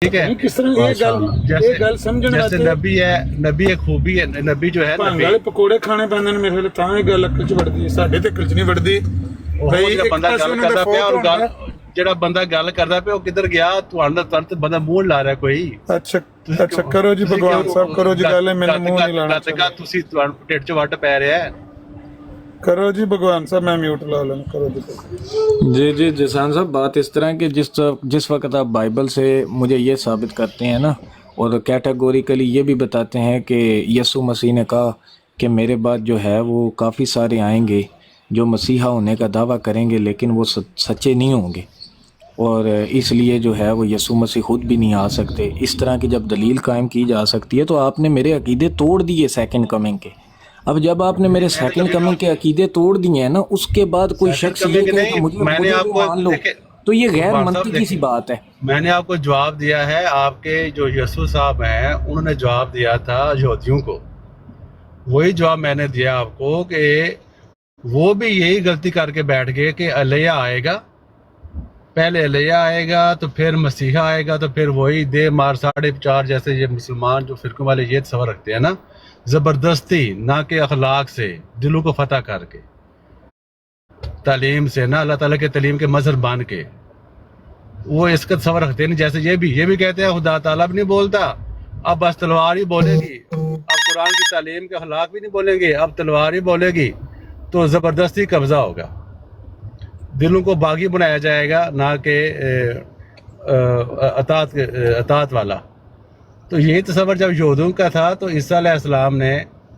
ٹھیک ہے. کس طرح یہ گل سمجھن جیسے نبی ہے, نبی ایک خوبی ہے, نبی جو ہے بھنگ والے پکوڑے کھانے پیندے نے میرے تاں یہ گل اکل چ وڑدی ہے, ساڈے تے اکل چ نہیں وڑدی. بندہ گل کردا پیا اور جڑا بندہ گل کردا پیا وہ کدھر گیا, تہاڈا ترت بندہ منہ لا رہا کوئی. اچھا کرو جی بھگوان صاحب کرو جی گل, میں منہ نہیں لانا چاہتا. تسی تہاڈے ٹھڈ چ وٹ پی رہا ہے. کرو جی بھگوان صاحب, میں میوٹ لا لینا. کرو جی. جی جسان صاحب, بات اس طرح کہ جس وقت آپ بائبل سے مجھے یہ ثابت کرتے ہیں نا, اور کیٹیگوریکلی یہ بھی بتاتے ہیں کہ یسوع مسیح نے کہا کہ میرے بعد جو ہے وہ کافی سارے آئیں گے جو مسیحا ہونے کا دعویٰ کریں گے لیکن وہ سچے نہیں ہوں گے, اور اس لیے جو ہے وہ یسوع مسیح خود بھی نہیں آ سکتے. اس طرح کی جب دلیل قائم کی جا سکتی ہے تو آپ نے میرے عقیدے توڑ دیے سیکنڈ کمنگ کے. اب جب آپ نے میرے سیکنڈ کمنگ کے عقیدے توڑ دیے ہیں نا, اس کے بعد کوئی شخص یہ کہے کہ مجھے مان لو, تو یہ غیر منطقی سی بات ہے. میں نے آپ کو جواب دیا ہے. آپ کے جو یسوع صاحب ہیں انہوں نے جواب دیا تھا یہودیوں کو, وہی جواب میں نے دیا آپ کو کہ وہ بھی یہی غلطی کر کے بیٹھ گئے کہ علیہ آئے گا, پہلے علیہ آئے گا تو پھر مسیحا آئے گا, تو پھر وہی دے مار 4.5 جیسے یہ مسلمان جو فرقوں والے یہ تصور رکھتے ہیں نا, زبردستی نہ کہ اخلاق سے, دلوں کو فتح کر کے, تعلیم سے نہ, اللہ تعالیٰ کے تعلیم کے مظہر بان کے, وہ اس کا تصور رکھتے ہیں. جیسے یہ بھی کہتے ہیں خدا تعالیٰ بھی نہیں بولتا, اب بس تلوار ہی بولے گی. اب قرآن کی تعلیم کے اخلاق بھی نہیں بولیں گے, اب تلوار ہی بولے گی, تو زبردستی قبضہ ہوگا, دلوں کو باغی بنایا جائے گا نہ کہ اطاعت والا. تو یہی تصور جب یہودوں کا تھا تو عیسیٰ علیہ السلام نے,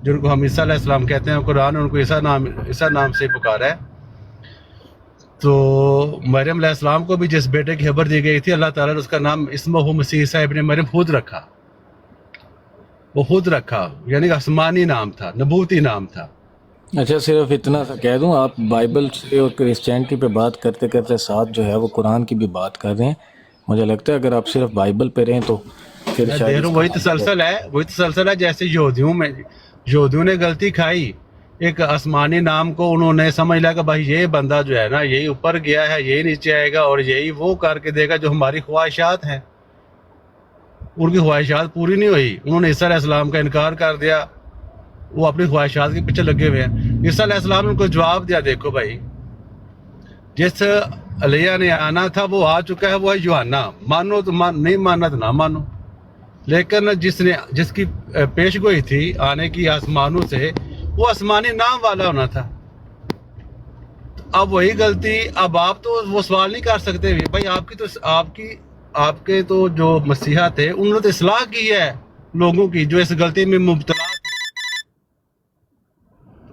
جن کو ہم عیسیٰ علیہ السلام کہتے ہیں, قرآن ان کو عیسیٰ نام سے پکارا ہے. تو مریم علیہ السلام کو بھی جس بیٹے کی خبر دی گئی تھی, اللہ تعالیٰ نے اس کا نام اسمہ مسیح عیسیٰ ابن مریم خود رکھا. وہ خود رکھا, یعنی آسمانی نام تھا, نبوتی نام تھا. اچھا, صرف اتنا سا کہہ دوں, آپ بائبل سے اور کرسچینٹی پہ بات کرتے کرتے ساتھ جو ہے وہ قرآن کی بھی بات کر رہے ہیں. مجھے لگتا ہے اگر آپ صرف بائبل پہ رہیں تو پھر شاید وہی تسلسل ہے. جیسے یہودیوں نے غلطی کھائی, ایک آسمانی نام کو انہوں نے سمجھ لیا کہ بھائی یہ بندہ جو ہے نا یہی اوپر گیا ہے, یہی نیچے آئے گا, اور یہی وہ کر کے دے گا جو ہماری خواہشات ہیں. ان کی خواہشات پوری نہیں ہوئی, انہوں نے عیسیٰ علیہ السلام کا انکار کر دیا, وہ اپنی خواہشات کے پیچھے لگے ہوئے ہیں. عیسیٰ علیہ السلام نے ان کو جواب دیا, دیکھو بھائی, جس علیہ نے آنا تھا وہ آ چکا ہے, وہ ہے یوحنا. مانو تو نہیں ماننا تو نہ مانو, لیکن جس کی پیش گوئی تھی آنے کی آسمانوں سے, وہ آسمانی نام والا ہونا تھا. اب وہی غلطی, اب آپ تو وہ سوال نہیں کر سکتے بھائی, آپ کے تو جو مسیحا تھے انہوں نے تو اصلاح کی ہے لوگوں کی جو اس غلطی میں مبتلا تھے.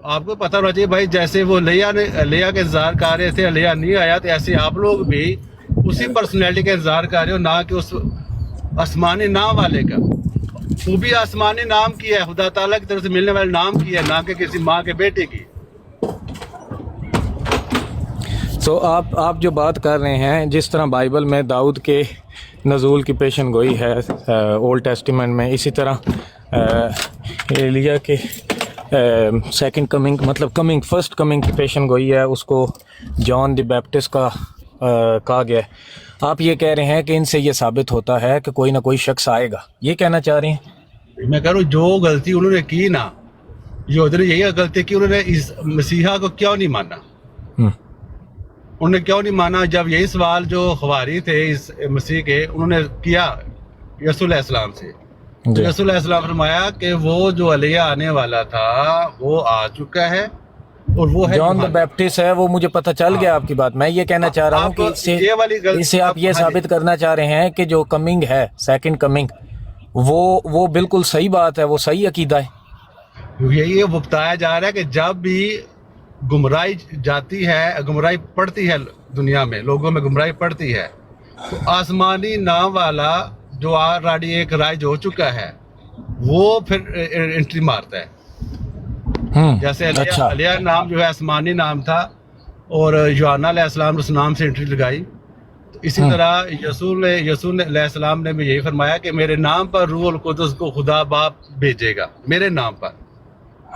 آپ کو پتہ ہونا چاہیے بھائی, جیسے وہ علیہ کے انتظار کر رہے تھے, علیہ نہیں آیا, تو ایسے آپ لوگ بھی اسی پرسنالٹی کا انتظار کر رہے ہو, نہ کہ اس آسمانی نام والے کا. وہ بھی آسمانی نام کی ہے, خدا تعالیٰ کی طرف سے ملنے والے نام کی ہے, نہ کہ کسی ماں کے بیٹے کی. تو آپ جو بات کر رہے ہیں, جس طرح بائبل میں داؤد کے نزول کی پیشن گوئی ہے اولڈ ٹیسٹیمنٹ میں, اسی طرح ایلیا کے سیکنڈ کمنگ مطلب فرسٹ کمنگ کی پیشن گوئی ہے, اس کو جان دی بیپٹسٹ کا کہا گیا ہے. آپ یہ کہہ رہے ہیں کہ ان سے یہ ثابت ہوتا ہے کہ کوئی نہ کوئی شخص آئے گا, یہ کہنا چاہ رہے ہیں؟ میں کہہ رہا ہوں جو غلطی انہوں نے کی نا, یہودیوں نے یہی غلطی کی, انہوں نے اس مسیحا کو کیوں نہیں مانا. انہوں نے کیوں نہیں مانا؟ جب یہی سوال جو خواری تھے اس مسیح کے, انہوں نے کیا یسوع علیہ السلام سے, یسوع علیہ السلام نے فرمایا کہ وہ جو علیہ آنے والا تھا وہ آ چکا ہے, اور وہ ہے جان دی بیپٹسٹ ہے. وہ مجھے پتہ چل گیا آپ کی بات. میں یہ کہنا چاہ رہا ہوں کہ اس سے آپ یہ ثابت کرنا چاہ رہے ہیں کہ جو کمنگ ہے سیکنڈ کمنگ, وہ بالکل صحیح بات ہے, وہ صحیح عقیدہ ہے. یہی بتایا جا رہا ہے کہ جب بھی گمراہی جاتی ہے, گمراہی پڑتی ہے دنیا میں, لوگوں میں گمراہی پڑتی ہے, تو آسمانی نام والا جو آلریڈی ایک رائج ہو چکا ہے وہ پھر انٹری مارتا ہے. جیسے علیہ نام جو ہے آسمانی نام تھا, اور یوحنا علیہ السلام نے اس نام سے انٹری لگائی. تو اسی طرح یسوع علیہ السلام نے بھی یہی فرمایا کہ میرے نام پر روح القدس کو خدا باپ بھیجے گا, میرے نام پر.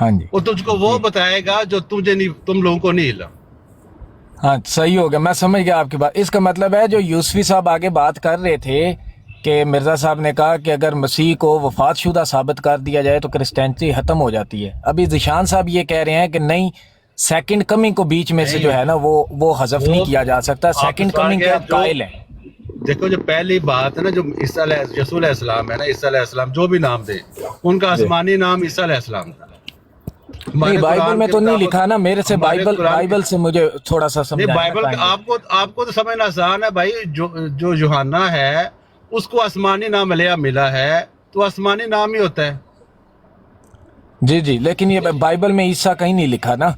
ہاں جی, وہ تجھ کو وہ بتائے گا جو تم لوگوں کو نہیں علم. ہاں صحیح ہو گیا, میں سمجھ گیا آپ کی بات. اس کا مطلب ہے جو یوسفی صاحب آگے بات کر رہے تھے کہ مرزا صاحب نے کہا کہ اگر مسیح کو وفات شدہ ثابت کر دیا جائے تو کرسچینٹی ختم ہو جاتی ہے. ابھی ذیشان صاحب یہ کہہ رہے ہیں کہ نہیں، سیکنڈ کمنگ کو بیچ میں سے جو ہے نا وہ حذف نہیں کیا جا سکتا. سیکنڈ کمنگ کے قائل ہیں. دیکھو جو پہلی بات ہے نا، جو عیسیٰ یسوع علیہ السلام ہے نا، عیسیٰ علیہ السلام جو بھی نام دے، ان کا آسمانی نام عیسیٰ علیہ السلام تھا. نہیں، بائبل میں تو نہیں لکھا نا. میرے سے بائبل سے مجھے تھوڑا سا سمجھائیں. بائبل آپ کو تو سمجھنا آسان ہے بھائی. جو یوحنا ہے اس کو آسمانی نام ملا ہے تو آسمانی نام ہی ہوتا ہے. جی، لیکن یہ بائبل میں عیسیٰ کہیں نہیں لکھا نا.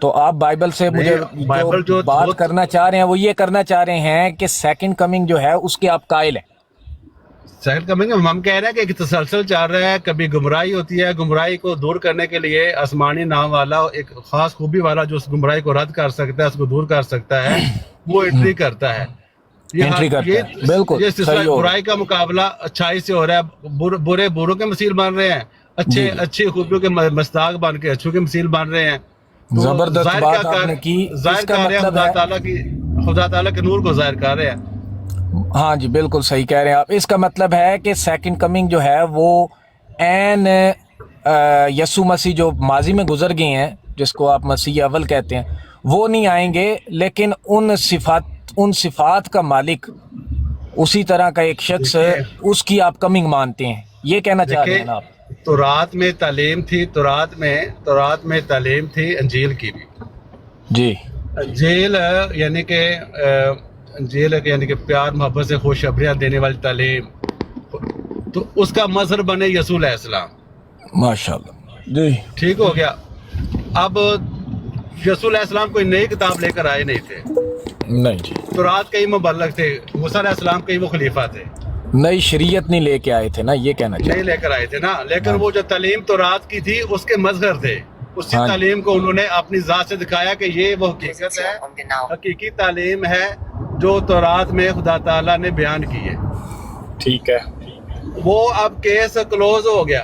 تو آپ بائبل سے مجھے جو بات کرنا چاہ رہے ہیں وہ یہ کرنا چاہ رہے ہیں کہ سیکنڈ کمنگ جو ہے اس کے آپ قائل ہیں. سیکنڈ کمنگ ہم کہہ رہے ہیں کہ ایک تسلسل چل رہا ہے. کبھی گمراہی ہوتی ہے، گمراہی کو دور کرنے کے لیے آسمانی نام والا ایک خاص خوبی والا جو اس گمراہی کو رد کر سکتا ہے، اس کو دور کر سکتا ہے، وہ انٹری کرتا ہے. بالکل برائی کا مقابلہ اچھائی سے ہو رہا ہے. برے بروں کے مثیل بن رہے ہیں، اچھے اچھی خوبیوں کے مستاق بن کے اچھوں کے مثیل بن رہے ہیں. زبردست بات آپ نے کی. ظاہر کر رہے ہیں خدا تعالیٰ کے نور کو ظاہر کر رہے ہیں. ہاں جی، بالکل صحیح کہہ رہے ہیں آپ. اس کا مطلب ہے کہ سیکنڈ کمنگ جو ہے وہ عین یسوع مسیح جو ماضی میں گزر گئے ہیں، جس کو آپ مسیح اول کہتے ہیں، وہ نہیں آئیں گے، لیکن ان صفات کا مالک، اسی طرح کا ایک شخص، اس کی آپ کمنگ مانتے ہیں. یہ کہنا چاہ رہے ہیں نا آپ. تورات میں تعلیم تھی، تورات میں تعلیم تھی انجیل کی بھی. جی، انجیل یعنی کہ پیار محبت سے خوشخبریاں دینے والی تعلیم، تو اس کا مظہر بنے یسوع علیہ السلام. ماشاءاللہ. جی، ٹھیک ہو گیا. اب یسوع علیہ السلام کوئی نئی کتاب لے کر آئے نہیں تھے. نہیں جی. تورات کئی مبلغ تھے، موسیٰ علیہ السلام کئی وہ خلیفہ تھے. نئی شریعت نہیں لے کے آئے تھے نا، یہ کہنا چاہیے. نہیں لے کر آئے تھے نا، لیکن وہ جو تعلیم تورات کی تھی اس کے مظہر تھے. اسی تعلیم کو انہوں نے اپنی ذات سے دکھایا کہ یہ وہ حقیقت ہے، حقیقی تعلیم ہے جو تورات میں خدا تعالیٰ نے بیان کی ہے. ٹھیک ہے. وہ اب کیس کلوز ہو گیا،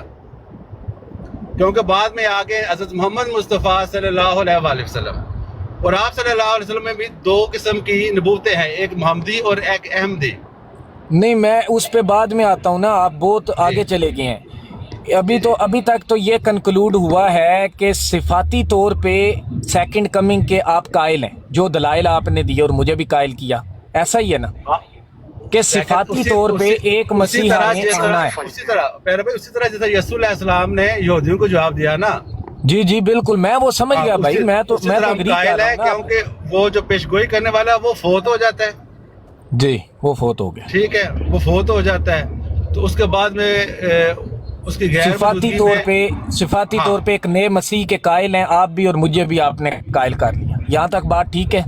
کیونکہ بعد میں آگے حضرت محمد مصطفیٰ صلی اللہ علیہ وآلہ وسلم، اور آپ صلی اللہ علیہ وسلم میں بھی دو قسم کی نبوتیں ہیں، ایک محمدی اور ایک احمدی. نہیں، میں اس پہ بعد میں آتا ہوں نا. آپ بہت آگے چلے گئے ہیں. ابھی تک تو یہ کنکلوڈ ہوا ہے کہ صفاتی طور پہ سیکنڈ کمنگ کے آپ قائل ہیں، جو دلائل آپ نے دیے اور مجھے بھی قائل کیا. ایسا ہی ہے نا کہ صفاتی طور پہ ایک مسیح آنا ہے. اسی طرح جیسے یسوع علیہ السلام نے یہودیوں کو جواب دیا نا. جی بالکل، میں وہ سمجھ گیا بھائی. میں تو اگری کر رہا ہوں نا، کیونکہ وہ جو پیش گوئی کرنے والا ہے وہ فوت ہو جاتا ہے. جی، وہ فوت ہو گیا. ٹھیک ہے، وہ فوت ہو جاتا ہے تو اس کے بعد میں اس کی غیر صفاتی طور پہ ایک نئے مسیح کے قائل ہیں آپ بھی، اور مجھے بھی آپ نے قائل کر لیا. یہاں تک بات ٹھیک ہے.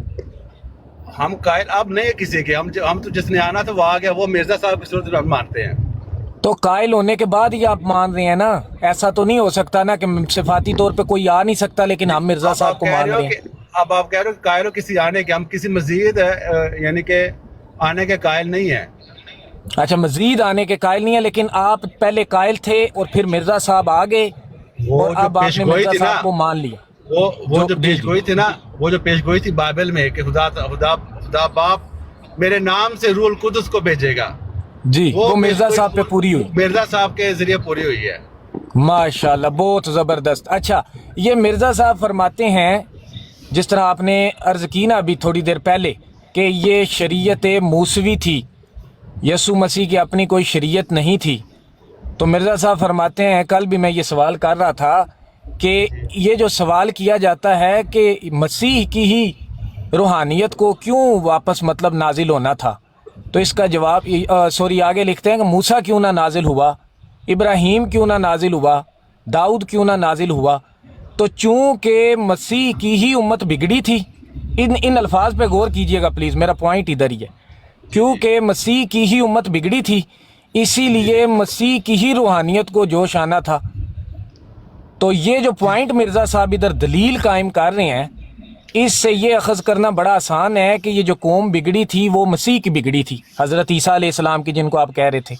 ہم قائل اب نہیں کسی کے، ہم تو جس نے آنا تھا وہ آ گیا. وہ مرزا صاحب کی صورت میں ہم مانتے ہیں. تو قائل ہونے کے بعد ہی آپ مان رہے ہیں نا. ایسا تو نہیں ہو سکتا نا کہ صفاتی طور پہ کوئی آ نہیں سکتا لیکن ہم مرزا صاحب کو مان رہے ہیں. اب آپ کہہ رہے ہو قائل ہو کسی آنے کے، ہم کسی مزید یعنی کہ آنے کے قائل نہیں ہیں. اچھا، مزید آنے کے قائل نہیں ہے، لیکن آپ پہلے قائل تھے اور پھر مرزا صاحب آ گئے اور اب آپ نے مرزا صاحب کو مان لیا. وہ جو پیش گوئی تھی نا، وہ جو پیش گوئی تھی بائبل میں کہ خدا باپ میرے نام سے روح القدس کو بھیجے گا، جی، وہ مرزا صاحب پہ پوری ہوئی. مرزا صاحب کے ذریعے پوری ہوئی ہے. ماشاءاللہ، بہت زبردست. اچھا، یہ مرزا صاحب فرماتے ہیں، جس طرح آپ نے عرض کی نا ابھی تھوڑی دیر پہلے، کہ یہ شریعت موسوی تھی، یسوع مسیح کی اپنی کوئی شریعت نہیں تھی. تو مرزا صاحب فرماتے ہیں، کل بھی میں یہ سوال کر رہا تھا کہ یہ جو سوال کیا جاتا ہے کہ مسیح کی ہی روحانیت کو کیوں واپس نازل ہونا تھا، تو اس کا جواب آگے لکھتے ہیں کہ موسیٰ کیوں نہ نازل ہوا، ابراہیم کیوں نہ نازل ہوا، داؤد کیوں نہ نازل ہوا. تو چونکہ مسیح کی ہی امت بگڑی تھی. ان الفاظ پہ غور کیجئے گا پلیز، میرا پوائنٹ ادھر ہی ہے. کیونکہ مسیح کی ہی امت بگڑی تھی، اسی لیے مسیح کی ہی روحانیت کو جوش آنا تھا. تو یہ جو پوائنٹ مرزا صاحب ادھر دلیل قائم کر رہے ہیں، اس سے یہ اخذ کرنا بڑا آسان ہے کہ یہ جو قوم بگڑی تھی وہ مسیح کی بگڑی تھی، حضرت عیسیٰ علیہ السلام کی، جن کو آپ کہہ رہے تھے.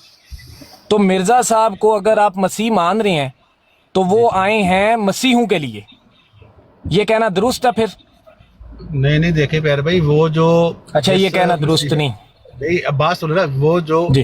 تو مرزا صاحب کو اگر آپ مسیح مان رہے ہیں تو وہ آئے ہیں مسیحوں کے لیے. یہ کہنا درست ہے پھر؟ نہیں دیکھیں پیر بھائی، وہ جو اچھا، یہ کہنا درست نہیں. اب بات سنو نا، وہ جو جی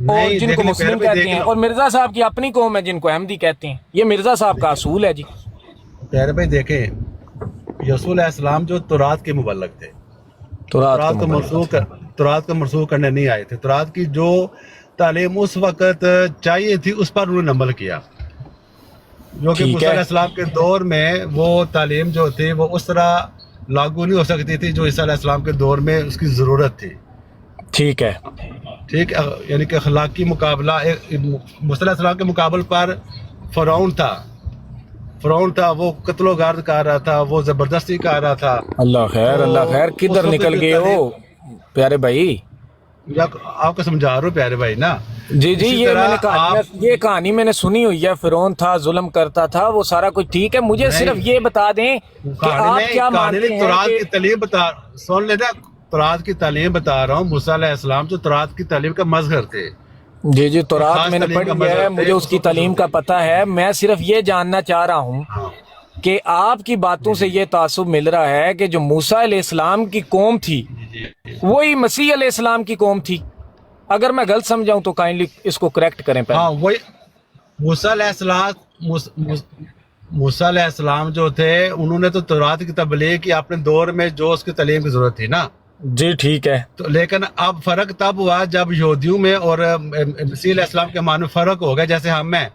اور نہیں، جن کو دیکھ لیں، مسلم پیارے بھائی، کہتے دیکھ ہیں، لو۔ اور مرزا صاحب کی اپنی قوم ہے جن کو احمدی کہتے ہیں. یہ مرزا صاحب کا اصول ہے جی. پیارے بھائی دیکھیں، یسوع علیہ السلام جو تورات کے مبلغ تھے، تو رات کو تورات کو منسوخ کرنے نہیں آئے تھے. تورات کی جو تعلیم اس وقت چاہیے تھی اس پر انہوں نے عمل کیا، جو کہ ٹھیک موسیٰ ہے. علیہ السلام کے دور میں وہ تعلیم جو تھی وہ اس طرح لاگو نہیں ہو سکتی تھی جو عیسیٰ علیہ السلام کے دور میں اس کی ضرورت تھی. ٹھیک ہے. ٹھیک، یعنی کہ اخلاقی مقابلہ موسیٰ علیہ السلام کے مقابل پر فرعون تھا، وہ قتل و غارت کر رہا تھا، وہ زبردستی کر رہا تھا. اللہ خیر، اللہ خیر. کدھر نکل گئے ہو پیارے بھائی؟ آپ کو سمجھا رہا ہوں پیارے بھائی نا. جی اسی یہ طرح میں نے یہ کہانی میں نے سنی ہوئی ہے. فرعون تھا، ظلم کرتا تھا، وہ سارا کچھ ٹھیک ہے. مجھے صرف یہ بتا دیں کہ آپ کیا مانتے ہیں تورات کہ کی تعلیم سن لینا، تورات کی تعلیم بتا رہا ہوں. موسیٰ علیہ السلام جو تورات کی تعلیم کا مظہر تھے. جی تورات خاص میں نے تعلیم کا پڑھی ہے، مظہر مجھے تھے، اس کی تعلیم کا پتہ ہے. میں صرف یہ جاننا چاہ رہا ہوں کہ آپ کی باتوں سے یہ تعصب مل رہا ہے کہ جو موسیٰ علیہ السلام کی قوم تھی وہی مسیح علیہ السلام کی قوم تھی. اگر میں غلط سمجھاؤں تو کائنڈلی اس کو کریکٹ کریں پہلے. ہاں، وہی موسیٰ علیہ السلام جو تھے انہوں نے تو تورات کی تبلیغ کی اپنے دور میں جو اس کی تعلیم کی ضرورت تھی نا. جی ٹھیک ہے. تو لیکن اب فرق تب ہوا جب یہودیوں میں اور مسیح علیہ السلام کے معنی میں فرق ہو گیا. جیسے ہم ہیں،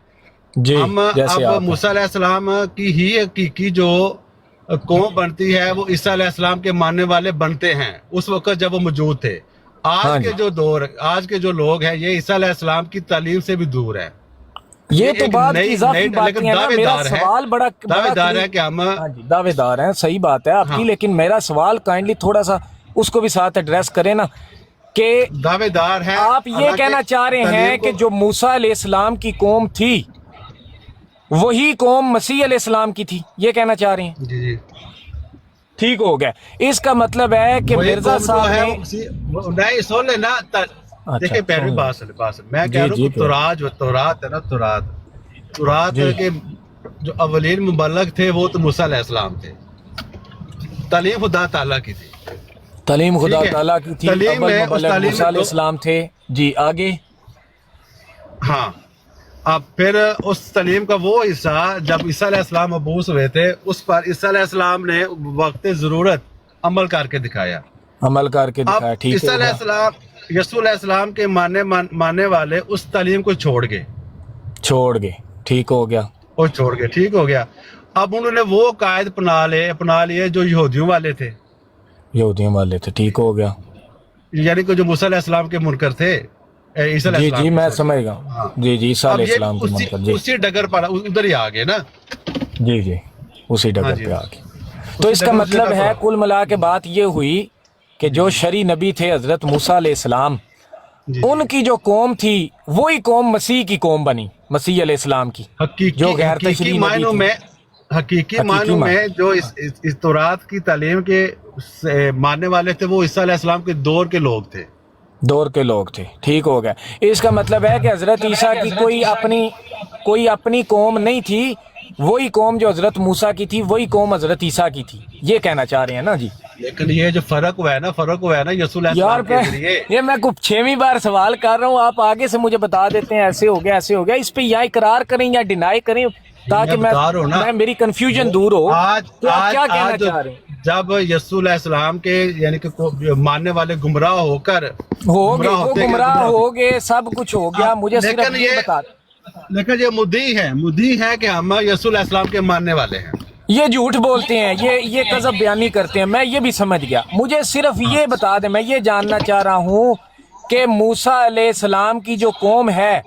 جی ہم جیسے اب آپ موسیٰ علیہ السلام کی ہی حقیقی جو قوم بنتی ہے وہ عیسیٰ علیہ السلام کے ماننے والے بنتے ہیں اس وقت جب وہ موجود تھے. ہاں آج جی. کے جو دور، آج کے جو لوگ ہیں یہ عیسیٰ علیہ السلام کی تعلیم سے بھی دور ہے. یہ تو ایک بعد کی نئی اضافی باتیں ہیں نا. میرا سوال بڑا دعوے دار ہے کہ ہم ہاں جی دعوے دار ہیں، صحیح بات ہے آپ کی. ہاں. لیکن میرا سوال کائنڈلی تھوڑا سا اس کو بھی ساتھ ایڈریس کریں نا کہ دعوے دار ہیں. آپ یہ کہنا چاہ رہے ہیں کہ جو موسیٰ علیہ السلام کی قوم تھی وہی قوم مسیح علیہ السلام کی تھی، یہ کہنا چاہ رہے ہیں؟ جی جی ٹھیک ہو گیا. اس کا مطلب ہے کہ وہی مرزا قوم جو صاحب ہے نے نہیں سن لینا. دیکھیں پہلوی بات میں کہہ رہا ہوں تورات ہے نا، تورات جی. کے جو اولین مبلغ تھے وہ تو موسیٰ علیہ السلام تھے. تعلیم خدا تعالیٰ کی تھی. تعلیم خدا ٹھیک ہے. تعالیٰ کی تھی. تعلیم اول میں اس مبلغ تعلیم موسیٰ علیہ میں السلام تھے. جی آگے. ہاں، اب پھر اس تعلیم کا وہ حصہ جب عیسیٰ علیہ السلام مبعوث ہوئے تھے اس پر عیسیٰ علیہ السلام نے وقت ضرورت عمل کر کے دکھایا. عمل کر کے اب دکھایا. ٹھیک عیسیٰ ہے. علیہ السلام، یسوع علیہ السلام کے ماننے والے اس تعلیم کو چھوڑ گئے. ٹھیک ہو گیا. ٹھیک ہو گیا. اب انہوں نے وہ قائد اپنا لیے جو یہودیوں والے تھے، یہودیوں والے تھے. ٹھیک ہو گیا. یعنی کہ جو موسیٰ علیہ السلام کے منکر تھے. عیسیٰ علیہ جی السلام جی کے میں ساتھ. سمجھ گیا. ہاں. جی عیسیٰ اب علیہ یہ السلام کے منکر. جی اسی ڈگر پر ادھر ہی آ گئے نا. جی اسی ڈگر جی. پہ آ گئے. تو اس کا مطلب ہے کل ملا کے بات یہ ہوئی کہ جو شرعی نبی تھے حضرت موسیٰ علیہ السلام، ان کی جو قوم تھی وہی قوم مسیح کی قوم بنی، مسیح علیہ السلام کی. جو غیر تشریعی نبی تھی. حقیقی معنوں میں جو اس تورات کی تعلیم کے ماننے والے تھے وہ عیسیٰ علیہ السلام کے دور کے لوگ تھے. ٹھیک ہو گیا. اس کا مطلب ہے کہ حضرت عیسیٰ کی کوئی اپنی قوم نہیں تھی. وہی قوم جو حضرت موسیٰ کی تھی وہی قوم حضرت عیسیٰ کی تھی، یہ کہنا چاہ رہے ہیں نا جی. لیکن یہ جو فرق ہوا ہے نا یسوع علیہ یار السلام کے ذریعے. یہ میں کو 6ویں بار سوال کر رہا ہوں، آپ آگے سے مجھے بتا دیتے ہیں ایسے ہو گیا. اس پہ یا اقرار کریں یا ڈینائی کریں تاکہ میں میری کنفیوژن دور ہو. تو آپ کیا کہنا چاہ رہے ہیں؟ جب یسوع علیہ السلام کے یعنی کہ ماننے والے گمراہ ہو گمراہ ہو گئے، سب کچھ ہو گیا. مجھے صرف یہ بتا. لیکن یہ مدعی ہے کہ ہم یسوع علیہ السلام کے ماننے والے ہیں. یہ جھوٹ بولتے ہیں، یہ کذب بیانی کرتے ہیں. میں یہ بھی سمجھ گیا. مجھے صرف یہ بتا دیں، میں یہ جاننا چاہ رہا ہوں کہ موسیٰ علیہ السلام کی جو قوم ہے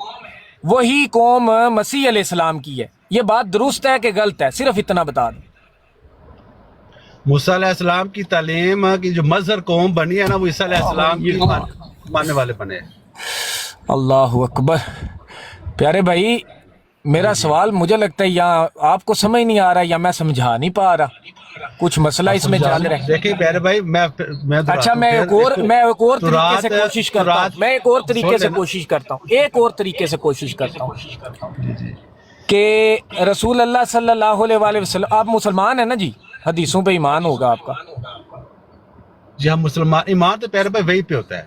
وہی قوم مسیح علیہ السلام کی ہے. یہ بات درست ہے کہ غلط ہے؟ صرف اتنا بتا دیں. موسیٰ علیہ السلام کی تعلیم کی جو مظہر قوم بنی ہے نا وہ عیسیٰ علیہ السلام کی ماننے والے بنے. اللہ اکبر. پیارے بھائی میرا سوال مجھے لگتا ہے یا آپ کو سمجھ نہیں آ رہا یا میں سمجھا نہیں پا رہا. کچھ مسئلہ اس میں چل رہا ہے. دیکھیں پیارے بھائی اچھا میں ایک اور طریقے سے کوشش کرتا ہوں. ایک اور طریقے سے کوشش کرتا ہوں کہ رسول اللہ صلی اللہ علیہ وسلم، آپ مسلمان ہیں نا جی؟ حدیثوں پہ ایمان ہوگا آپ کا؟ جی ہم مسلمان. ایمان تو پیارے بھائی وہی پہ ہوتا ہے.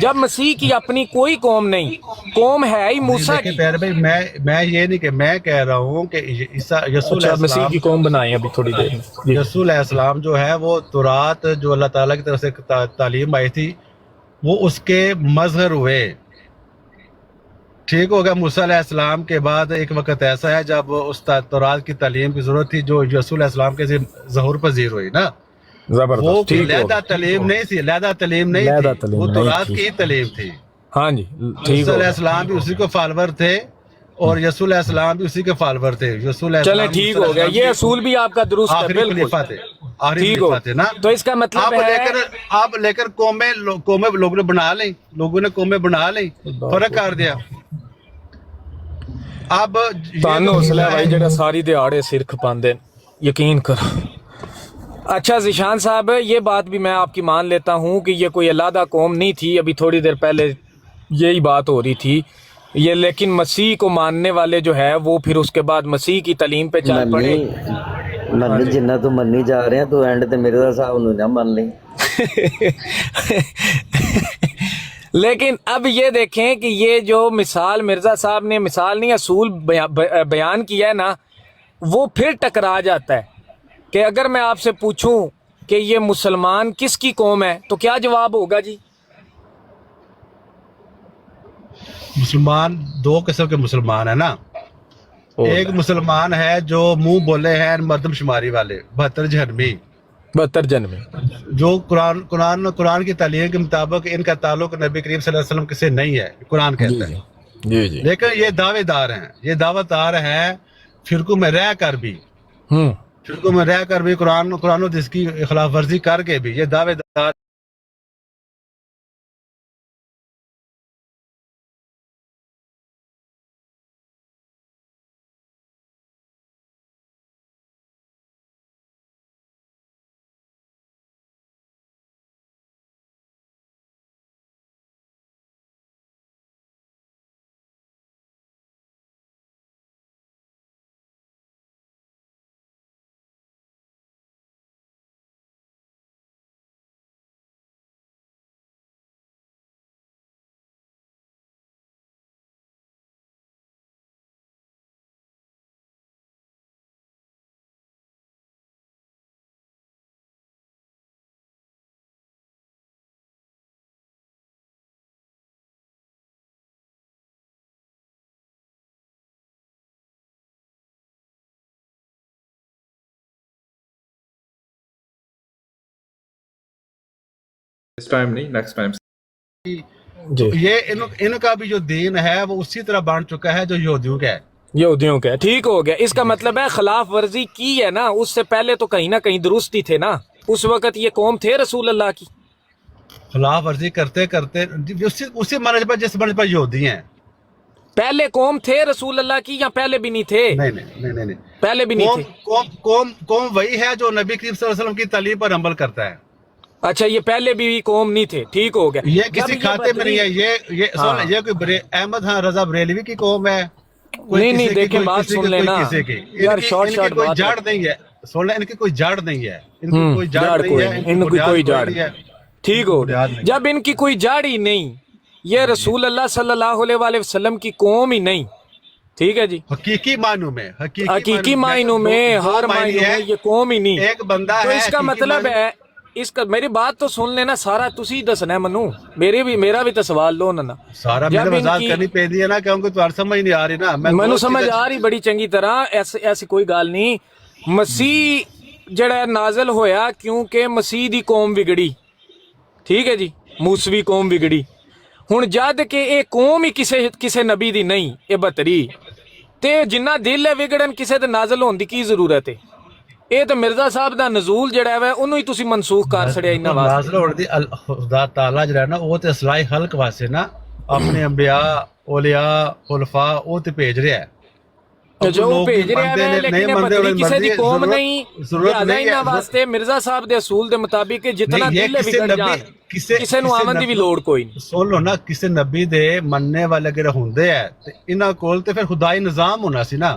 جب مسیح کی اپنی کوئی قوم نہیں, قوم ہے ہی موسیٰ کی. پیارے بھائی میں یہ نہیں کہ میں کہہ رہا ہوں کہ یسوع علیہ مسیح السلام کی قوم بنائیں ابھی تھوڑی دیر میں. یسوع علیہ السلام جو ہے وہ تورات جو اللہ تعالیٰ کی طرف سے تعلیم آئی تھی وہ اس کے مظہر ہوئے. ٹھیک ہوگا. موسیٰ علیہ السلام کے بعد ایک وقت ایسا ہے جب اس تورات کی تعلیم کی ضرورت تھی جو یسوع علیہ السلام کے ظہور پذیر ہوئی نا. وہ علیحدہ تعلیم نہیں تھی, علیحدہ تعلیم نہیں تھی, وہ تورات کی تعلیم تھی. ہاں جی ٹھیک یسوع ہے. علیہ السلام بھی اسی کو فالور تھے اور یسوع علیہ السلام بھی اسی کے فالور تھے. یسوع علیہ چلیں السلام ٹھیک ہو گیا, یہ اصول بھی آپ کا درست ہے. آخری خلیفہ تھے, آخری ٹھیک خلیفہ ہو. تھے نا. تو اس کا مطلب ہے آپ لے کر قومیں لوگوں نے بنا لیں, لوگوں نے قومیں بنا لیں, فرق کر دیا. اب تانو حوصلہ ہے بھائی جڑا ساری دیہاڑے سر کھپاندے, یقین کرو. اچھا ذیشان صاحب, یہ بات بھی میں آپ کی مان لیتا ہوں کہ یہ کوئی علیحدہ قوم نہیں تھی. ابھی تھوڑی دیر پہلے یہی بات ہو رہی تھی یہ, لیکن مسیح کو ماننے والے جو ہے وہ پھر اس کے بعد مسیح کی تعلیم پہ چل پڑے. منی جنہ تو منی جا رہے ہیں تو اینڈ تے مرزا صاحب نو نہ مان لیں. لیکن اب یہ دیکھیں کہ یہ جو مثال مرزا صاحب نے, مثال نہیں اصول بیان کیا ہے نا, وہ پھر ٹکرا جاتا ہے. کہ اگر میں آپ سے پوچھوں کہ یہ مسلمان کس کی قوم ہے تو کیا جواب ہوگا جی؟ مسلمان دو قسم کے مسلمان ہیں نا. ایک مسلمان ہے جو منہ بولے ہیں مردم شماری والے 72 جہنمی, 72 جنمی, جو قرآن کی تعلیم کے مطابق ان کا تعلق نبی کریم صلی اللہ علیہ وسلم سے نہیں ہے, قرآن کہتا ہے. جی جی. لیکن یہ دعوے دار ہیں, یہ دعوت دار ہیں فرقوں میں رہ کر بھی, فرقوں میں رہ کر بھی, قرآن و حدیث کی خلاف ورزی کر کے بھی یہ دعوے دار اس ٹائم نہیں, نیکسٹ ٹائم. یہ ان کا بھی جو دین ہے وہ اسی طرح بانٹ چکا ہے جو یہودیوں کا ہے. یہودیوں کا ٹھیک ہو گیا. اس کا مطلب ہے خلاف ورزی کی ہے نا, اس سے پہلے تو کہیں نہ کہیں درست ہی تھے نا. اس وقت یہ قوم تھے رسول اللہ کی, خلاف ورزی کرتے کرتے اسی منہج پر جس منہج پر یہودی ہیں. پہلے قوم تھے رسول اللہ کی یا پہلے بھی نہیں تھے؟ نہیں, پہلے بھی نہیں تھے. قوم وہی ہے جو نبی کریم صلی اللہ علیہ وسلم کی تعلیم پر عمل کرتا ہے. اچھا یہ پہلے بھی قوم نہیں تھے, ٹھیک ہو گیا. یہ کسی کھاتے میں نہیں ہے. یہ کوئی احمد خان رضا بریلوی کی قوم ہے. نہیں دیکھیں بات سن لینا یار, شارٹ کوئی جڑ نہیں ہے. سن لیں, ان کی کوئی جڑ نہیں ہے, ان کی کوئی جڑ نہیں ہے, ان کی کوئی جڑ نہیں ہے. ٹھیک ہو گیا. جب ان کی کوئی جڑ ہی نہیں, یہ رسول اللہ صلی اللہ علیہ وآلہ وسلم کی قوم ہی نہیں, ٹھیک ہے جی, حقیقی معنوں میں, حقیقی معنوں میں, ہر معنوں میں یہ قوم ہی نہیں. ایک بندہ تو اس کا مطلب ہے, اس کا میری بات تو سن لینا, سارا تسی دسنا ہے منو, میرا بھی تو سوال لو نا. سارا میرے مزاق کرنی پہ دی ہے نا, کیونکہ تو سمجھ نہیں آ رہی نا. منو سمجھ آ رہی بڑی چنگی طرح, ایسی کوئی گال نہیں. مسیح جڑا نازل ہویا کیونکہ مسیح دی قوم بگڑی, ٹھیک ہے جی, موسوی قوم بگڑی. ہن جد کہ اے قوم ہی کسے نبی دی نہیں, اے بتری تے جنہ دل ہے وگڑن کسے تے نازل ہون دی کی ضرورت ہے؟ اے تو مرزا صاحب دا نزول جڑا ہے انہوں ہی تسی منسوخ کر چھڑیا انہاں واسطے. نازل ہون دی خدا تعالی جڑا ہے نا وہ تے اصلاح خلق واسطے نا, اپنے انبیاء اولیاء خلفاء وہ تے بھیج رہا ہے. جو بھیج رہا ہے, لیکن پتری کسے دی قوم نہیں, لہذا انہاں واسطے مرزا صاحب دے اصول دے مطابق جتنا دل ہے بگڑ جان, کسے نو آمن دی بھی لوڑ کوئی نہیں. سن لو نا, کسے نبی دے مننے والے اگر ہوندے ہیں تے انہاں کول تے پھر خدائی نظام ہونا سی نا.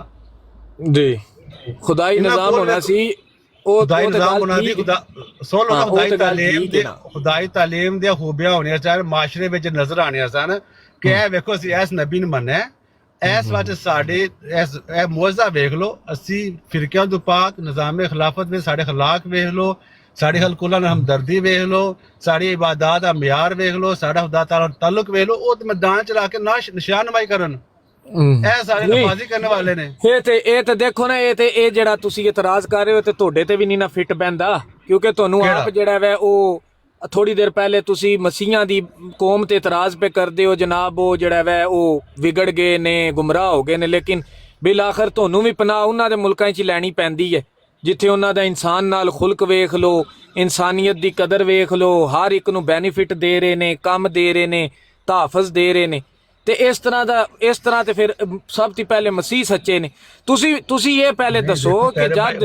جی خدائی نظام ہونا سی. ਉਹ ਖੁਦਾਈ ਉਹ ਤੇ ਨਿਜ਼ਾਮ ਗੱਲ ਉਹਨਾਂ ਦੀ ਠੀਕ- ਖੁਦਾ ਸੁਣ ਲਓ ਹਾਂ, ਨਾ, ਉਹ ਖੁਦਾਈ ਤੇ ਗੱਲ ਤਾਲੀਮ ਠੀਕ ਦੇ ਹੈ ਨਾ। ਖੁਦਾਈ ਤਾਲੀਮ ਦੇ ਖੂਬੀਆਂ ਹੋਣੀਆਂ ਚਾਹੀਦੀਆਂ, ਮਾਸ਼ਰੇ ਵਿੱਚ ਨਜ਼ਰ ਆਉਣੀਆਂ ਸਨ ਕਿ ਇਹ ਵੇਖੋ ਅਸੀਂ ਇਸ ਨਬੀ ਨੂੰ ਮੰਨਿਆ, ਇਸ ਵਾਸਤੇ ਸਾਡੇ ਇਹ ਮੌਜਜ਼ਾ ਵੇਖ ਲਓ, ਅਸੀਂ ਫਿਰਕਿਆਂ ਤੋਂ ਪਾਕ ਨਿਜ਼ਾਮ ਖਿਲਾਫਤ ਵਿੱਚ ਸਾਡੇ ਅਖਲਾਕ ਵੇਖ ਲਓ, ਸਾਡੀ ਹਲਕੁਲਾਂ ਨਾਲ ਹਮਦਰਦੀ ਵੇਖ ਲਓ, ਸਾਡੀ ਇਬਾਦਤ ਦਾ ਮਿਆਰ ਵੇਖ ਲਓ, ਸਾਡਾ ਖੁਦਾ ਤਾਲਾ ਨਾਲ ਤਾਲੁਕ ਵੇਖ ਲਓ, ਉਹ ਤੇ ਮੈਦਾਨ ਚ ਲਾ ਕੇ ਨਿਸ਼ਾਨਮਾਈ ਕਰਨ, ਇਹ ਸਾਰੇ ਨਹੀਂ। ਨਫਾਜ਼ੀ ਕਰਨ ਵਾਲੇ ਨੇ। ਇਹ ਤੇ ਦੇਖੋ ਨਾ, ਇਹ ਜਿਹੜਾ ਤੁਸੀਂ ਇਤਰਾਜ਼ ਕਰ ਰਹੇ ਹੋ ਤੇ ਤੁਹਾਡੇ ਤੇ ਵੀ ਨਹੀਂ ਨਾ ਫਿੱਟ ਬੈਂਦਾ, ਕਿਉਂਕਿ ਤੁਹਾਨੂੰ ਕਿਹੜਾ? ਆਪ ਜਿਹੜਾ ਵੈ ਉਹ ਥੋੜੀ ਦੇਰ ਪਹਿਲੇ ਤੁਸੀਂ ਮਸੀਹਾਂ ਦੀ ਕੌਮ ਤੇ ਇਤਰਾਜ਼ ਪੇ ਕਰਦੇ ਹੋ ਜਨਾਬ, ਉਹ ਜਿਹੜਾ ਵੈ ਉਹ ਵਿਗੜ ਗਏ ਨੇ, ਗੁੰਮਰਾਹ ਹੋ ਗਏ ਨੇ, ਲੇਕਿਨ ਬਿਲ ਆਖਰ ਤੁਹਾਨੂੰ ਵੀ ਪਨਾਹ ਉਹਨਾਂ ਦੇ ਮੁਲਕਾਂ 'ਚ ਲੈਣੀ ਪੈਂਦੀ ਹੈ ਜਿੱਥੇ ਉਹਨਾਂ ਦਾ ਇਨਸਾਨ ਨਾਲ ਖੁਲਕ ਵੇਖ ਲਓ, ਇਨਸਾਨੀਅਤ ਦੀ ਕਦਰ ਵੇਖ ਲਓ, ਹਰ ਇੱਕ ਨੂੰ ਬੈਨੀਫਿਟ ਦੇ ਰਹੇ ਨੇ, ਕੰਮ ਦੇ ਰਹੇ ਨੇ, ਤਹਫ਼ਜ਼ ਦੇ ਰਹੇ ਨੇ। ਤੇ ਇਸ ਤਰ੍ਹਾਂ ਤੇ ਫਿਰ ਸਭ ਤੋਂ ਪਹਿਲੇ ਮਸੀਹ ਸੱਚੇ ਨੇ। ਤੁਸੀਂ ਇਹ ਪਹਿਲੇ ਦੱਸੋ ਕਿ ਜਦ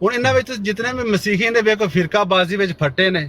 ਹੁਣ ਇਹਨਾਂ ਵਿੱਚ ਜਿਤਨੇ ਵੀ ਮਸੀਹੀ ਨੇ ਵੇਖੋ ਫਿਰਕਾਬਾਜ਼ੀ ਵਿੱਚ ਫੱਟੇ ਨੇ,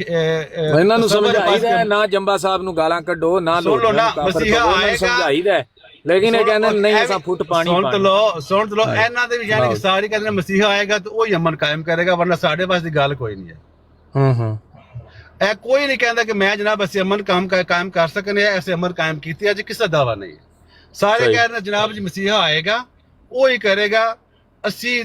ਇਹਨਾਂ ਨੂੰ ਸਮਝਾਈਦਾ ਹੈ, ਨਾ ਜੰਬਾ ਸਾਹਿਬ ਨੂੰ ਗਾਲਾਂ ਕੱਢੋ, ਨਾ ਸੁਣ ਲਓ ਨਾ, ਮਸੀਹਾ ਆਏਗਾ, ਸਮਝਾਈਦਾ ਹੈ, ਲੇਕਿਨ ਇਹ ਕਹਿੰਦੇ ਨਹੀਂ ਅਸਾਂ ਫੁੱਟ ਪਾਣੀ ਸੁਣ ਲਓ ਇਹਨਾਂ ਦੇ ਵੀ ਯਾਨੀ ਕਿ ਸਾਰੀ ਕਹਿੰਦੇ ਨੇ ਮਸੀਹਾ ਆਏਗਾ ਤਾਂ ਉਹ ਅਮਨ ਕਾਇਮ ਕਰੇਗਾ, ਵਰਨਾ ਸਾਡੇ ਪਾਸ ਦੀ ਗੱਲ ਕੋਈ ਨਹੀਂ ਹੈ। ਇਹ ਕੋਈ ਨਹੀਂ ਕਹਿੰਦਾ ਕਿ ਮੈਂ ਜਨਾਬ ਅਸੀਂ ਅਮਨ ਕਾਇਮ ਕਰ ਸਕਨੇ ਆ, ਐਸੇ ਅਮਨ ਕਾਇਮ ਕੀਤੀ ਅੱਜ ਕਿਸੇ ਦਾ ਦਾਵਾ ਨਹੀਂ। ਸਾਰੇ ਕਹਿ ਰਹੇ ਜਨਾਬ ਜੀ ਮਸੀਹਾ ਆਏਗਾ, ਉਹ ਹੀ ਕਰੇਗਾ, ਅਸੀਂ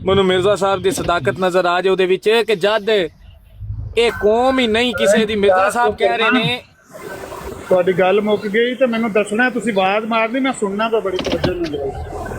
ਮੈਨੂੰ ਮਿਰਜ਼ਾ ਸਾਹਿਬ ਦੀ ਸਦਾਕਤ ਨਜ਼ਰ ਆ ਜਾਏ ਉਹਦੇ ਵਿੱਚ ਕਿ ਜਦ ਇਹ ਕੌਮ ਹੀ ਨਹੀਂ ਕਿਸੇ ਦੀ, ਮਿਰਜ਼ਾ ਸਾਹਿਬ ਕਹਿ ਰਹੇ ਨੇ ਤੁਹਾਡੀ ਗੱਲ ਮੁੱਕ ਗਈ ਤੇ ਮੈਨੂੰ ਦੱਸਣਾ, ਤੁਸੀਂ ਆਵਾਜ਼ ਮਾਰਨੀ, ਮੈਂ ਸੁਣਨਾ ਤਾਂ ਬੜੀ ਤਵੱਜੋ ਨਾਲ।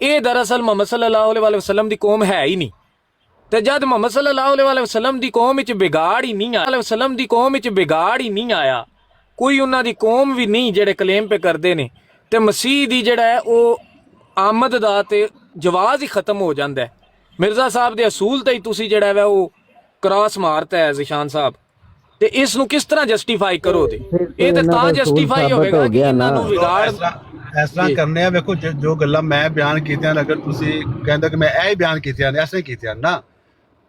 ਇਹ ਦਰਅਸਲ ਮੁਹੰਮਦ ਸੱਲੱਲਾਹੁ ਅਲੈਹਿ ਵਸੱਲਮ ਦੀ ਕੌਮ ਹੈ ਹੀ ਨਹੀਂ। ਤੇ ਜਦ ਮੁਹੰਮਦ ਸੱਲੱਲਾਹੁ ਅਲੈਹਿ ਵਸੱਲਮ ਦੀ ਕੌਮ ਵਿੱਚ ਵਿਗਾੜ ਹੀ ਨਹੀਂ ਆਇਆ, ਵਸੱਲਮ ਦੀ ਕੌਮ ਵਿੱਚ ਵਿਗਾੜ ਹੀ ਨਹੀਂ ਆਇਆ, ਕੋਈ ਉਹਨਾਂ ਦੀ ਕੌਮ ਵੀ ਨਹੀਂ ਜਿਹੜੇ ਕਲੇਮ ਪੇ ਕਰਦੇ ਨੇ, ਤੇ ਮਸੀਹ ਦੀ ਜਿਹੜਾ ਹੈ ਉਹ ਆਮਦ ਦਾ ਤੇ ਜਵਾਜ਼ ਹੀ ਖਤਮ ਹੋ ਜਾਂਦਾ ਹੈ। ਮਿਰਜ਼ਾ ਸਾਹਿਬ ਦੇ ਅਸੂਲ ਤੇ ਹੀ ਤੁਸੀਂ ਜਿਹੜਾ ਹੈ ਉਹ ਕ੍ਰਾਸ ਮਾਰਤਾ ਹੈ ਜ਼ਿਸ਼ਾਨ ਸਾਹਿਬ, ਤੇ ਇਸ ਨੂੰ ਕਿਸ ਤਰ੍ਹਾਂ ਜਸਟੀਫਾਈ ਕਰੋਗੇ? ਇਹ ਤੇ ਤਾਂ ਜਸਟੀਫਾਈ ਹੋਵੇਗਾ ਕਿ ਇਹਨਾਂ ਨੂੰ ਵਿਗਾੜ ਇਸ ਤਰ੍ਹਾਂ ਕਰਨੇ ਆ। ਵੇਖੋ ਜੋ ਗੱਲਾਂ ਮੈਂ ਬਿਆਨ ਕੀਤੀਆਂ ਨੇ, ਅਗਰ ਤੁਸੀਂ ਕਹਿੰਦੇ ਕਿ ਮੈਂ ਇਹ ਹੀ ਬਿਆਨ ਕੀਤੀਆਂ ਨੇ, ਐਸੇ ਕੀਤੀਆਂ ਨਾ,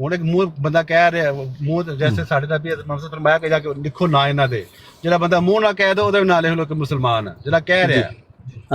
ਹੁਣ ਇੱਕ ਮੂੰਹ ਬੰਦਾ ਕਹਿ ਰਿਹਾ, ਮੂੰਹ ਜੈਸੇ ਸਾਡੇ ਦਾ ਵੀ ਮਕਸਦ ਫਰਮਾਇਆ ਕਿ ਜਾ ਕੇ ਲਿਖੋ ਨਾ ਇਹਨਾਂ ਦੇ, ਜਿਹੜਾ ਬੰਦਾ ਮੂੰਹ ਨਾਲ ਕਹਿ ਦੋ ਉਹਦੇ ਨਾਲ ਲਿਖ ਲੋ ਕਿ ਮੁਸਲਮਾਨ ਹੈ, ਜਿਹੜਾ ਕਹਿ ਰਿਹਾ,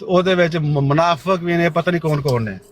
ਤੇ ਉਹਦੇ ਵਿੱਚ ਮੁਨਾਫਿਕ ਵੀ ਨੇ, ਪਤਾ ਨਹੀਂ ਕੌਣ ਕੌਣ ਨੇ,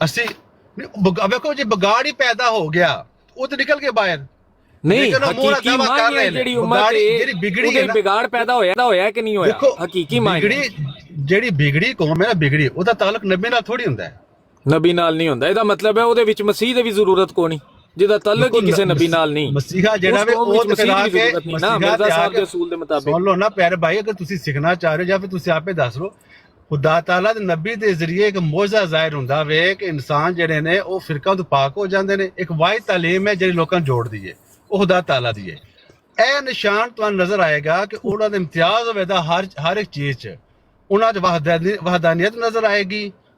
ਅਸੀਂ ਵੇਖੋ ਜੇ ਵਿਗਾੜ ਹੀ ਪੈਦਾ ਹੋ ਗਿਆ ਉਹ ਤੇ ਨਿਕਲ ਕੇ ਬਾਹਰ ਨਹੀਂ, ਹਕੀਕੀ ਮਾਇਨੇ ਜਿਹੜੀ ਉਮਤ ਹੈ ਜਿਹੜੀ ਬਿਗੜੀ ਹੈ, ਵਿਗਾੜ ਪੈਦਾ ਹੋਇਆ ਕਿ ਨਹੀਂ ਹੋਇਆ? ਹਕੀਕੀ ਮਾਇਨੇ ਜਿਹੜੀ ਬਿਗੜੀ ਕੌਮ ਹੈ ਨਾ, ਬਿਗੜੀ ਉਹਦਾ ਤਾਲੁਕ ਨਬੀ ਨਾਲ ਥੋੜੀ ਹੁੰਦਾ ਹੈ, ਨਬੀ ਨਾਲ ਨਹੀਂ ਹੁੰਦਾ। ਇਹਦਾ ਮਤਲਬ ਹੈ ਉਹਦੇ ਵਿੱਚ ਮਸੀਹ ਦੀ ਵੀ ਜ਼ਰੂਰਤ ਕੋਈ ਨਹੀਂ, ਜਿਹਦਾ ਤਾਲੁਕ ਹੀ ਕਿਸੇ ਨਬੀ ਨਾਲ ਨਹੀਂ। ਮਸੀਹਾ ਜਿਹੜਾ ਵੇ ਉਹ ਤੇ ਲਾ ਕੇ ਨਾ ਮਿਰਜ਼ਾ ਸਾਹਿਬ ਦੇ ਅਸੂਲ ਦੇ ਮੁਤਾਬਿਕ ਸੁਣ ਲਓ ਨਾ ਪਿਆਰੇ ਭਾਈ, ਅਗਰ ਤੁਸੀਂ ਸਿੱਖਣਾ ਚਾਹ ਰਹੇ ਹੋ ਜਾਂ ਫਿਰ ਤੁਸੀਂ ਆਪੇ ਦੱਸ ਲਓ, ਖੁਦਾ ਤਾਲਾ ਦੇ ਨਬੀ ਦੇ ਜ਼ਰੀਏ ਇੱਕ ਮੌਜਜ਼ਾ ਜ਼ਾਹਿਰ ਹੁੰਦਾ ਵੇ ਕਿ ਇਨਸਾਨ ਜਿਹੜੇ ਨੇ ਉਹ ਫਿਰਕਾਂ ਤੋਂ ਪਾਕ ਹੋ ਜਾਂਦੇ ਨੇ। ਇੱਕ ਵਾਹਿਦ ਤਾਲੀਮ ਹੈ ਜਿਹੜੀ ਲੋਕਾਂ ਨੂੰ ਜੋੜਦੀ ਹੈ, ਉਹ ਖੁਦਾ ਤਾਲਾ ਦੀ ਹੈ। ਇਹ ਨਿਸ਼ਾਨ ਤੁਹਾਨੂੰ ਨਜ਼ਰ ਆਏਗਾ ਕਿ ਉਹਨਾਂ ਦੇ ਇਮਤਿਆਜ਼ ਹੋਵੇਗਾ ਹਰ ਇੱਕ ਚੀਜ਼ 'ਚ, ਉਹਨਾਂ 'ਚ ਵਹਦਾਨੀਅਤ ਨਜ਼ਰ ਆਏਗੀ,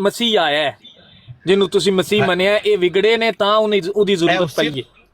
ਮਸੀਹ ਆਇਆ ਹੈ ਜਿਹਨੂੰ ਤੁਸੀਂ ਮਸੀਹ ਮੰਨਿਆ ਇਹ ਵਿਗੜੇ ਨੇ ਤਾਂ ਉਹਦੀ ਜ਼ਰੂਰਤ ਪਈ ਹੈ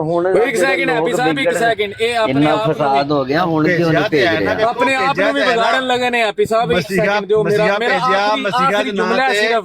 ਹੁਣ ਇੱਕ ਸੈਕਿੰਡ ਹੈਪੀ ਸਾਹਿਬ ਇੱਕ ਸੈਕਿੰਡ ਇਹ ਆਪਣੇ ਇੰਨਾ ਆਪ ਫਸਾਦ ਹੋ ਗਿਆ ਹੁਣ ਕਿਉਂ ਨਹੀਂ ਭੇਜ ਰਿਹਾ ਆਪਣੇ ਆਪ ਨੂੰ ਵੀ ਵਿਗਾੜਨ ਲੱਗੇ ਨੇ ਹੈਪੀ ਸਾਹਿਬ ਇੱਕ ਸੈਕਿੰਡ ਦਿਓ ਮੇਰਾ ਆਖਰੀ ਜੁਮਲਾ ਸਿਰਫ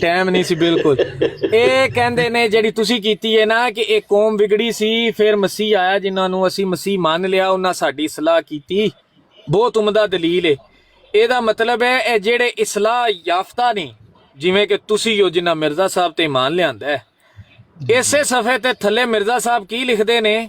ਟਾਈਮ ਨਹੀਂ ਸੀ ਬਿਲਕੁਲ ਇਹ ਕਹਿੰਦੇ ਨੇ ਜਿਹੜੀ ਤੁਸੀਂ ਕੀਤੀ ਹੈ ਨਾ ਕਿ ਇਹ ਕੌਮ ਵਿਗੜੀ ਸੀ ਫਿਰ ਮਸੀਹ ਆਇਆ ਜਿਨ੍ਹਾਂ ਨੂੰ ਅਸੀਂ ਮਸੀਹ ਮੰਨ ਲਿਆ ਉਹਨਾਂ ਸਾਡੀ ਇਸਲਾਹ ਕੀਤੀ ਬਹੁਤ ਉਮਦਾ ਦਲੀਲ ਹੈ ਇਹਦਾ ਮਤਲਬ ਹੈ ਇਹ ਜਿਹੜੇ ਇਸਲਾਹ ਯਾਫਤਾ ਨੇ ਜਿਵੇਂ ਕਿ ਤੁਸੀਂ ਹੋ ਜਿਨ੍ਹਾਂ ਮਿਰਜ਼ਾ ਸਾਹਿਬ ਤੇ ਇਮਾਨ ਲਿਆਂਦਾ ਹੈ ਇਸੇ ਸਫੇ ਤੇ ਥੱਲੇ ਮਿਰਜ਼ਾ ਸਾਹਿਬ ਕੀ ਲਿਖਦੇ ਨੇ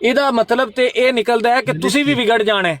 ਇਹਦਾ ਮਤਲਬ ਤੇ ਇਹ ਨਿਕਲਦਾ ਹੈ ਕਿ ਤੁਸੀਂ ਵੀ ਵਿਗੜ ਜਾਣਾ ਹੈ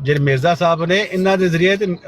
ਜਿਹੜੇ ਮਿਰਜ਼ਾ ਸਾਹਿਬ ਨੇ ਇਹਨਾਂ ਦੇ ਜ਼ਰੀਏ ਤੇ ਹਜ਼ਰਤ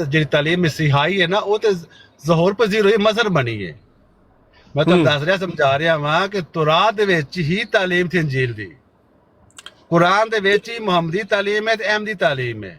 ਜਿਹੜੀ ਤਾਲੀਮ ਮਸੀਹਾਈ ਹੈ ਨਾ ਉਹ ਤੇ ਜ਼ਹੂਰ ਪਜ਼ੀਰ ਹੋਈ ਮਜ਼ਹਰ ਬਣੀ ਹੈ ਮੈਂ ਤੁਹਾਨੂੰ ਦੱਸ ਰਿਹਾ ਸਮਝਾ ਰਿਹਾ ਵਾਂ ਕਿ ਤੁਰਾਤ ਦੇ ਵਿੱਚ ਹੀ ਤਾਲੀਮ ਸੀ ਇੰਜੀਲ ਦੀ ਕੁਰਾਨ ਦੇ ਵਿੱਚ ਹੀ ਮੁਹੰਮਦੀ ਤਾਲੀਮ ਹੈ ਤੇ ਅਹਿਮਦੀ ਤਾਲੀਮ ਹੈ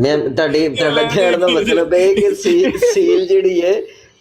ਮੈਂ ਤੁਹਾਡਾ ਕਹਿਣ ਦਾ ਮਤਲਬ ਹੈ ਕਿ ਸੀਲ ਜਿਹੜੀ ਹੈ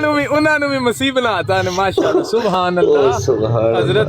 ਨੂੰ ਵੀ ਉਹਨਾਂ ਨੂੰ ਵੀ ਮਸੀਹ ਬਣਾਤਾ ਨੇ ਮਾਸ਼ਾਅੱਲਾ ਸੁਭਾਨ ਅੱਲਾਹ ਹਜ਼ਰਤ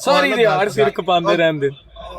ਸਾਰੀ ਦਿਹਾੜ ਸਿਰ ਖਪਾਉਂਦੇ ਰਹਿੰਦੇ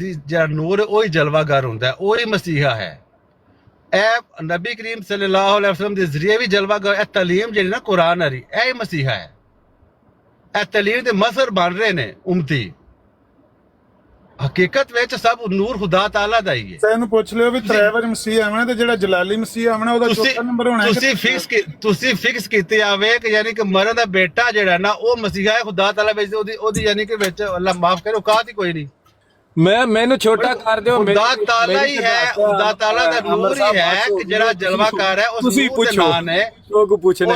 ਜਿਹੜਾ ਨੂਰ ਹੈ ਉਹ ਹੀ ਜਲਵਾਗਰ ਹੁੰਦਾ ਹੈ ਉਹ ਹੀ ਮਸੀਹਾ ਹੈ ਇਹ ਨਬੀ ਕਰੀਮ ਸੱਲੱਲਾਹੁ ਅਲੈਹਿ ਵਸੱਲਮ ਦੇ ਜ਼ਰੀਏ ਵੀ ਜਲਵਾਗਰ ਇਹ ਤਾਲੀਮ ਜਿਹੜੀ ਨਾ ਕੁਰਾਨ ਹਰੀ ਇਹ ਹੀ ਮਸੀਹਾ ਹੈ ਇਹ ਤਾਲੀਮ ਦੇ ਮਜ਼ਹਰ ਬਣ ਰਹੇ ਨੇ ਉਮਤੀ ਹਕੀਕਤ ਵਿੱਚ ਸਭ ਨੂਰ ਖੁਦਾ ਤਾਲਾ ਦਾ ਹੀ ਹੈ ਤੈਨੂੰ ਪੁੱਛ ਲਿਓ ਵੀ ਤ੍ਰੈਵਰ ਮਸੀਹ ਆਵਣਾ ਤੇ ਜਿਹੜਾ ਜਲਾਲੀ ਮਸੀਹ ਆਵਣਾ ਉਹਦਾ ਚੌਥਾ ਨੰਬਰ ਹੋਣਾ ਹੈ ਤੁਸੀਂ ਫਿਕਸ ਕੀਤੇ ਆਵੇ ਕਿ ਯਾਨੀ ਕਿ ਮਰਨ ਦਾ ਬੇਟਾ ਜਿਹੜਾ ਨਾ ਉਹ ਮਸੀਹਾ ਹੈ ਖੁਦਾ ਤਾਲਾ ਵਿੱਚ ਉਹਦੀ ਯਾਨੀ ਕਿ ਵਿੱਚ ਅੱਲਾ ਮਾਫ ਕਰੇ ਔਕਾਤ ਹੀ ਕੋਈ ਨਹੀਂ ਮੈਨੂੰ ਛੋਟਾ ਕਰ ਦਿਓ ਖੁਦਾ ਤਾਲਾ ਹੀ ਹੈ ਖੁਦਾ ਤਾਲਾ ਦਾ ਨੂਰ ਹੀ ਹੈ ਕਿ ਜਿਹੜਾ ਜਲਵਾਕਾਰ ਹੈ ਉਸ ਨੂਰ ਦੇ ਨਾਂ ਨੇ ਲੋਕ ਪੁੱਛਣਾ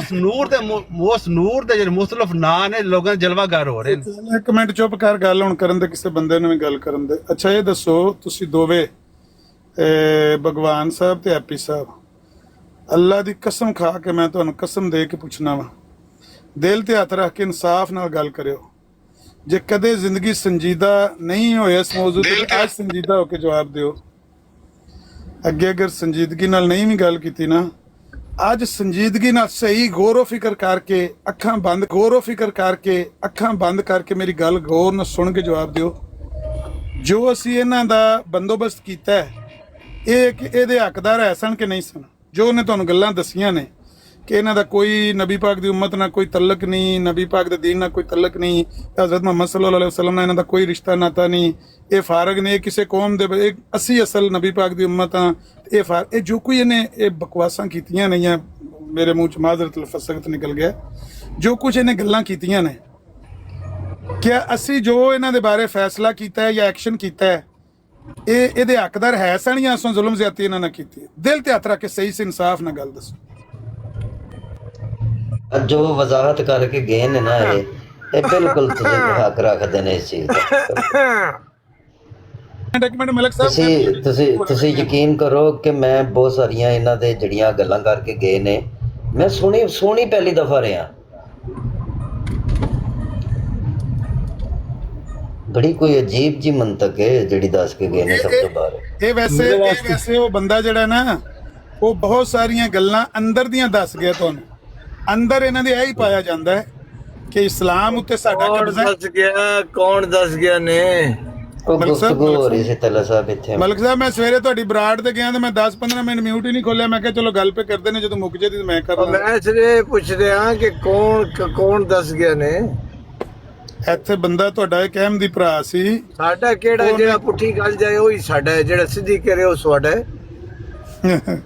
ਉਸ ਨੂਰ ਦੇ ਜਿਹੜੇ ਮੁਖਤਲਫ ਨਾਂ ਨੇ ਲੋਕਾਂ ਦੇ ਜਲਵਾਕਾਰ ਹੋ ਰਹੇ ਨੇ ਇੱਕ ਮਿੰਟ ਚੁੱਪ ਕਰ ਗੱਲ ਹੁਣ ਕਰਨ ਦੇ ਕਿਸੇ ਬੰਦੇ ਨੂੰ ਵੀ ਗੱਲ ਕਰਨ ਦੇ ਅੱਛਾ ਇਹ ਦੱਸੋ ਤੁਸੀਂ ਦੋਵੇਂ ਭਗਵਾਨ ਸਾਹਿਬ ਤੇ ਹੈਪੀ ਸਾਹਿਬ ਅੱਲਾ ਦੀ ਕਸਮ ਖਾ ਕੇ ਮੈਂ ਤੁਹਾਨੂੰ ਕਸਮ ਦੇ ਕੇ ਪੁੱਛਣਾ ਵਾ ਦਿਲ ਤੇ ਹੱਥ ਰੱਖ ਕੇ ਇਨਸਾਫ ਨਾਲ ਗੱਲ ਕਰਿਓ ਜੇ ਕਦੇ ਜ਼ਿੰਦਗੀ ਸੰਜੀਦਾ ਨਹੀਂ ਹੋਇਆ ਇਸ ਮੌਜੂ ਤੇ ਅੱਜ ਸੰਜੀਦਾ ਹੋ ਕੇ ਜਵਾਬ ਦਿਓ ਅੱਗੇ ਅਗਰ ਸੰਜੀਦਗੀ ਨਾਲ ਨਹੀਂ ਵੀ ਗੱਲ ਕੀਤੀ ਨਾ ਅੱਜ ਸੰਜੀਦਗੀ ਨਾਲ ਸਹੀ ਗੌਰੋ ਫਿਕਰ ਕਰਕੇ ਅੱਖਾਂ ਬੰਦ ਕਰਕੇ ਮੇਰੀ ਗੱਲ ਗੌਰ ਨਾਲ ਸੁਣ ਕੇ ਜਵਾਬ ਦਿਓ ਜੋ ਅਸੀਂ ਇਹਨਾਂ ਦਾ ਬੰਦੋਬਸਤ ਕੀਤਾ ਇਹ ਕਿ ਇਹਦੇ ਹੱਕਦਾਰ ਹੈ ਸਨ ਕਿ ਨਹੀਂ ਸਨ ਜੋ ਉਹਨੇ ਤੁਹਾਨੂੰ ਗੱਲਾਂ ਦੱਸੀਆਂ ਨੇ ਕਿ ਇਹਨਾਂ ਦਾ ਕੋਈ ਨਬੀ ਪਾਕ ਦੀ ਉਮਤ ਨਾਲ ਕੋਈ ਤਲਕ ਨਹੀਂ ਨਬੀ ਪਾਕ ਦੇ ਦੀਨ ਨਾਲ ਕੋਈ ਤਲਕ ਨਹੀਂ ਹਜ਼ਰਤ ਮੁਹੰਮਦ ਸੱਲੱਲਾਹੁ ਅਲੈਹਿ ਵਸੱਲਮ ਨਾਲ ਇਹਨਾਂ ਦਾ ਕੋਈ ਰਿਸ਼ਤਾ ਨਾਤਾ ਨਹੀਂ ਇਹ ਫਾਰਗ ਨੇ ਕਿਸੇ ਕੌਮ ਦੇ ਅਸੀਂ ਅਸਲ ਨਬੀ ਪਾਕ ਦੀ ਉਮਤ ਆ ਇਹ ਜੋ ਕੋਈ ਇਹਨੇ ਇਹ ਬਕਵਾਸਾਂ ਕੀਤੀਆਂ ਨਹੀਂ ਮੇਰੇ ਮੂੰਹ ਚ ਮਾਜ਼ਰਤ ਲਫ਼ਜ਼ ਸਖਤ ਨਿਕਲ ਗਿਆ ਜੋ ਕੁਝ ਇਹਨੇ ਗੱਲਾਂ ਕੀਤੀਆਂ ਨੇ ਕਿ ਅਸੀਂ ਜੋ ਇਹਨਾਂ ਦੇ ਬਾਰੇ ਫੈਸਲਾ ਕੀਤਾ ਹੈ ਜਾਂ ਐਕਸ਼ਨ ਕੀਤਾ ਹੈ, ਇਹਦੇ ਹੱਕਦਾਰ ਹੈ ਸਨ ਜਾਂ ਅਸਾਂ ਜ਼ੁਲਮ ਜ਼ਿਆਦਤੀ ਇਹਨਾਂ ਨਾਲ ਕੀਤੀ ਹੈ? ਦਿਲ ਤੇ ਹੱਥ ਰੱਖ ਕੇ ਸਹੀ ਸੇ ਇਨਸਾਫ ਨਾਲ ਗੱਲ ਦੱਸੋ। ਜੋ ਵਜ਼ਾਹਤ ਕਰਕੇ ਗਏ ਨੇ ਨਾ ਇਹ ਬਿਲਕੁਲ ਤੁਸੀਂ ਹੱਕ ਰੱਖਦੇ ਨੇ ਇਸ ਚੀਜ਼ ਦਾ। ਇੱਕ ਮਿੰਟ ਮਲਕ ਸਾਹਿਬ, ਤੁਸੀਂ ਯਕੀਨ ਕਰੋ ਕਿ ਮੈਂ ਬਹੁਤ ਸਾਰੀਆਂ ਇਹਨਾਂ ਦੇ ਜਿਹੜੀਆਂ ਗੱਲਾਂ ਕਰਕੇ ਗਏ ਨੇ, ਮੈਂ ਸੁਣੀ ਪਹਿਲੀ ਦਫਾ ਰਿਹਾ। ਬੜੀ ਕੋਈ ਅਜੀਬ ਜੀ ਮੰਤਕ ਹੈ ਜਿਹੜੀ ਦੱਸ ਕੇ ਗਏ ਨੇ ਸਭ ਤੋਂ ਬਾਹਰ। ਇਹ ਵੈਸੇ ਉਹ ਬੰਦਾ ਜਿਹੜਾ ਨਾ, ਉਹ ਬਹੁਤ ਸਾਰੀਆਂ ਗੱਲਾਂ ਅੰਦਰ ਦੀਆਂ ਦੱਸ ਗਿਆ ਤੁਹਾਨੂੰ। ਅੰਦਰ ਇਹਨਾਂ ਦੇ ਇਹ ਹੀ ਪਾਇਆ ਜਾਂਦਾ ਹੈ ਕਿ ਇਸਲਾਮ ਉੱਤੇ ਸਾਡਾ ਕਬਜ਼ਾ ਹੈ। ਕੌਣ ਦੱਸ ਗਿਆ ਨੇ? ਉਹ ਗੁਫ਼ਤਗੂ ਹੋ ਰਹੀ ਸੀ ਤਲਾ ਸਾਹਿਬ ਇੱਥੇ। ਮਲਕ ਸਾਹਿਬ, ਮੈਂ ਸਵੇਰੇ ਤੁਹਾਡੀ ਬਰਾੜ ਤੇ ਗਿਆ ਤੇ ਮੈਂ 10-15 ਮਿੰਟ ਮਿਊਟ ਹੀ ਨਹੀਂ ਖੋਲਿਆ। ਮੈਂ ਕਿਹਾ ਚਲੋ ਗੱਲ ਪੇ ਕਰਦੇ ਨੇ, ਜਦੋਂ ਮੁੱਕ ਜੇ ਤੇ ਮੈਂ ਕਰ ਲਾਂ। ਮੈਂ ਸਿਰੇ ਪੁੱਛ ਰਿਹਾ ਕਿ ਕੌਣ ਦੱਸ ਗਿਆ ਨੇ? ਇੱਥੇ ਬੰਦਾ ਤੁਹਾਡਾ ਇੱਕ ਅਹਿਮਦੀ ਭਰਾ ਸੀ। ਸਾਡਾ ਕਿਹੜਾ? ਜਿਹੜਾ ਪੁੱਠੀ ਗੱਲ ਜਾਏ ਉਹੀ ਸਾਡਾ ਹੈ, ਜਿਹੜਾ ਸਿੱਧੀ ਕਰੇ ਉਹ ਤੁਹਾਡਾ ਹੈ।